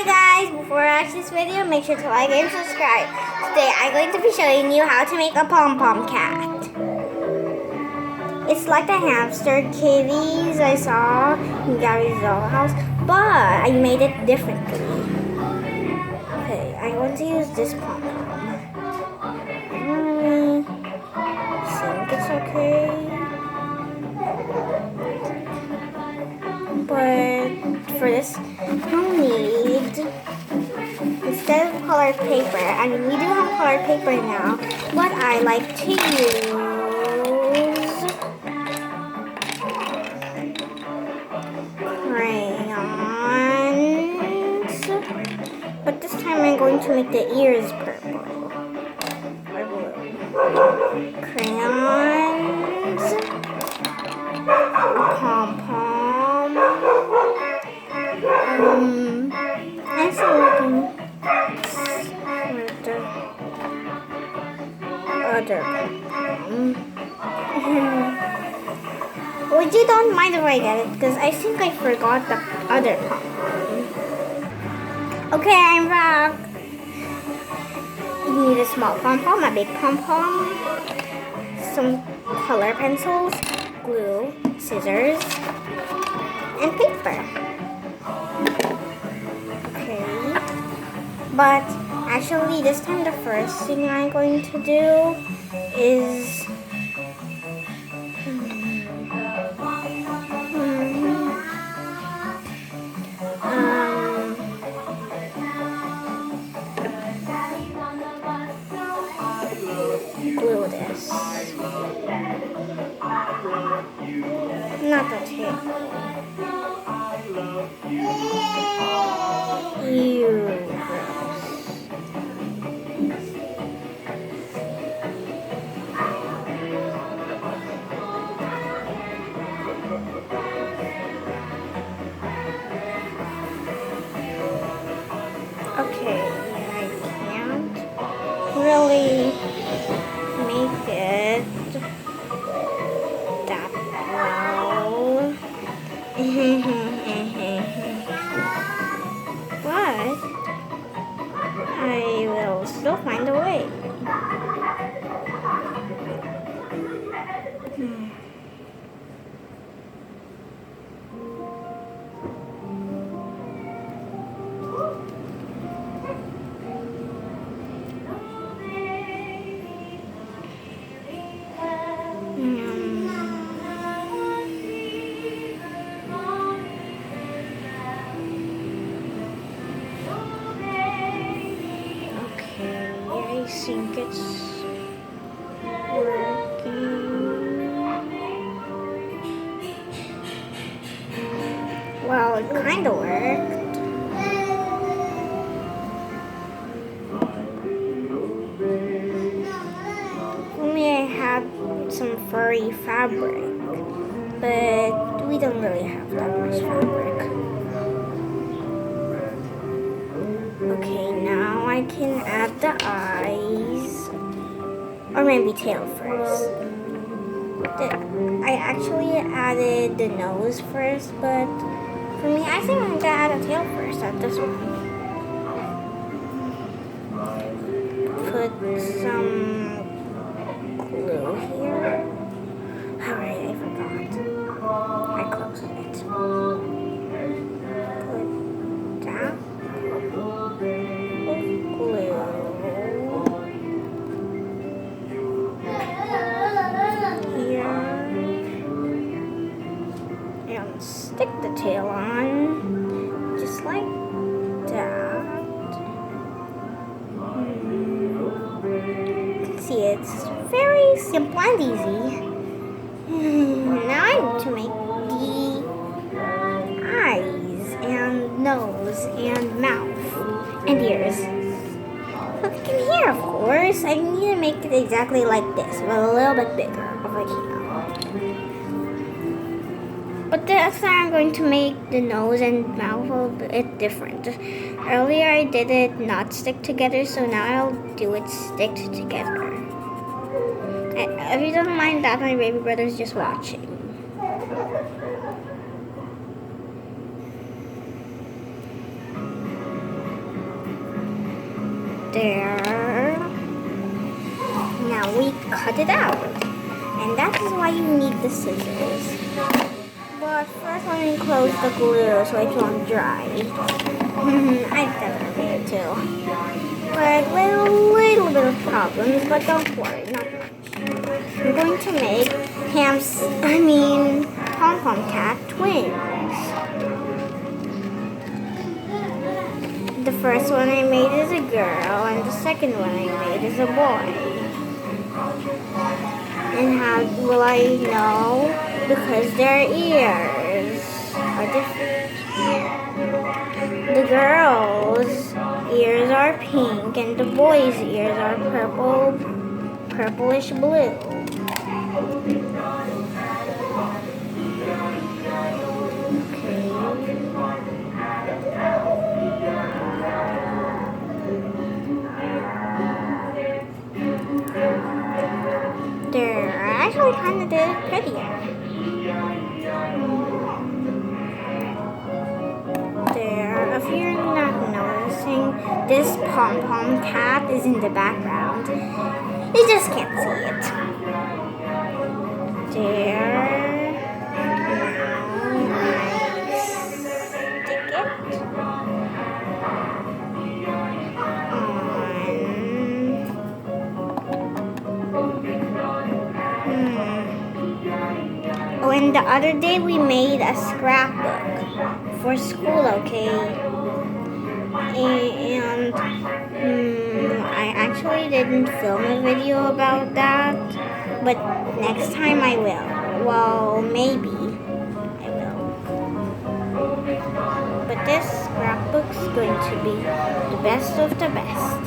Hi guys, before I watch this video, make sure to like and subscribe. Today I'm going to be showing you how to make a pom-pom cat. It's like the hamster kitties I saw in Gary's dollhouse, but I made it differently. Okay, I'm going to use this pom-pom. I don't really think it's okay, but for this, you'll need, instead of colored paper, and we do have colored paper now, but I like to use crayons. But this time I'm going to make the ears purple or blue. Crayons, a pom-pom, and some looking with the other pom-pom. Would you don't mind if I get it? Because I think I forgot the other pom-pom. Okay, I'm back. You need a small pom-pom, a big pom-pom, some color pencils, glue, scissors, and paper. Okay. But actually, this time the first thing I'm going to do is glue this. Not the tail. Ew. Okay, I can't really make it that well. But I will still find a way. I think it's working. Well, it kind of worked. Only I had some furry fabric, but we don't really have that much fabric. Okay, now I can add the eyes, or maybe tail first. I actually added the nose first, but for me, I think I'm gonna add a tail first at this one. Put some glue here. Alright, I forgot. I closed it. Put that. Stick the tail on, just like that. You can see it's very simple and easy. Now I need to make the eyes and nose and mouth and ears. Look, you can hear, of course. I need to make it exactly like this, but a little bit bigger if I can. But this time I'm going to make the nose and mouth a bit different. Earlier I did it not stick together, so now I'll do it stick together. If you don't mind that, my baby brother's just watching. There. Now we cut it out. And that is why you need the scissors. But first let me close the glue so it won't dry. I definitely too. But little bit of problems, but don't worry, not much. I'm going to make Pom Pom Cat twins. The first one I made is a girl, and the second one I made is a boy. And how will I know? Because their ears are different. The girl's ears are pink, and the boy's ears are purplish blue. They're actually kind of prettier. There, if you're not noticing, this Pom Pom Cat is in the background. You just can't see it. There. Now I stick it on. Oh, and the other day we made a scrapbook for school, okay? And I actually didn't film a video about that, but next time I will. Well, maybe I will. But this scrapbook's going to be the best of the best.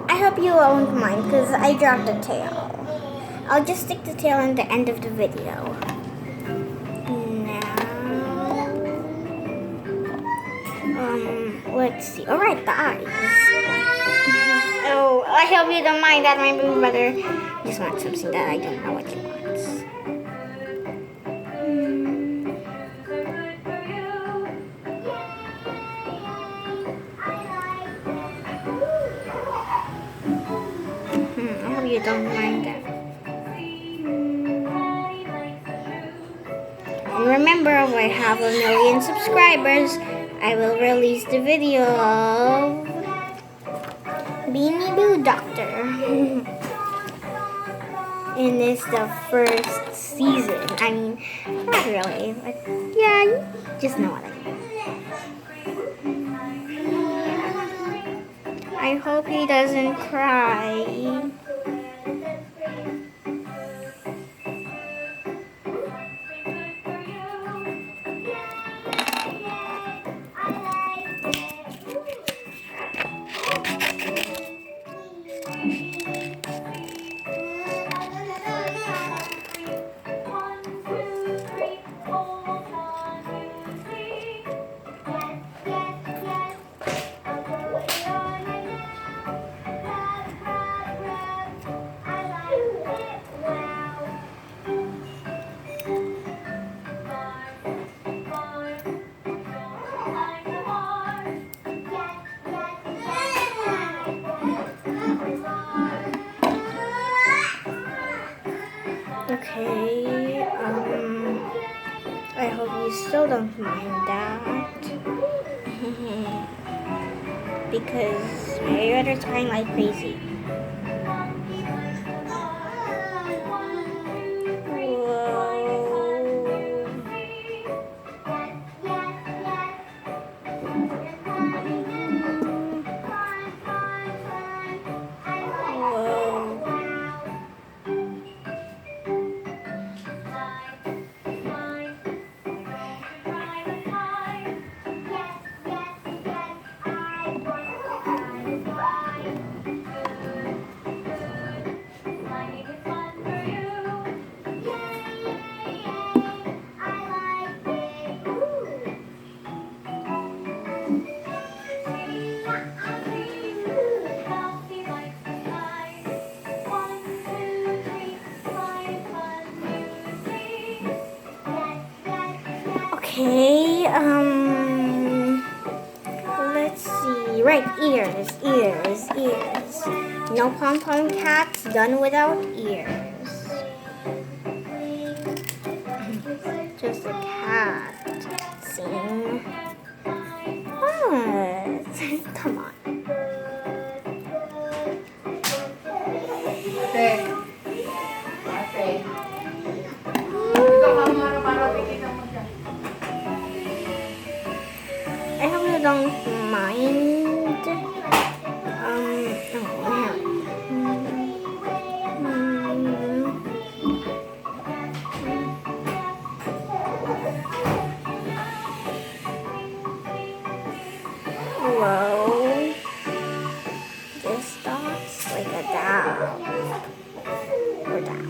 I hope you won't mind because I dropped the tail. I'll just stick the tail in the end of the video. Now, let's see. Alright, the eyes. Oh, I hope you don't mind that my big brother just wants something that I don't know what he wants. I hope you don't mind that. And remember, if I have 1 million subscribers, I will release the video of Beanie Boo Doctor. And it's the first season. I mean, not really, but yeah, you just know what I mean. I hope he doesn't cry. Okay, I hope you still don't mind that. Because my brother's crying like crazy. Okay, let's see. Right, ears. No pom-pom cats done without ears. Just a cat sing. What? Come on. I hope you don't mind. Whoa. This dog's like a dog. Or dog.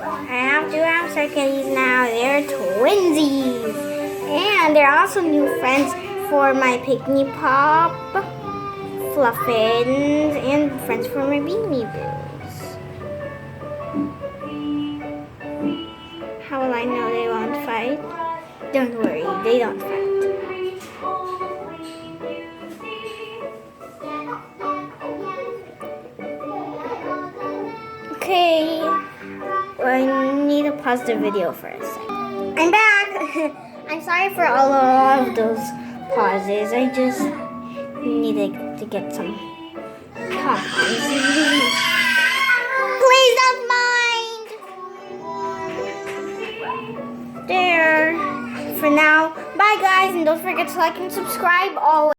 I have two hamster kitties now. They're twinsies. And they're also new friends for my Pickney Pop, Fluffins, and friends for my Beanie Boos. How will I know they won't fight? Don't worry, they don't fight. Okay, I need to pause the video for a second. I'm back! I'm sorry for all of those pauses. I just needed to get some pause. Please don't mind! There. For now, bye guys, and don't forget to like and subscribe always.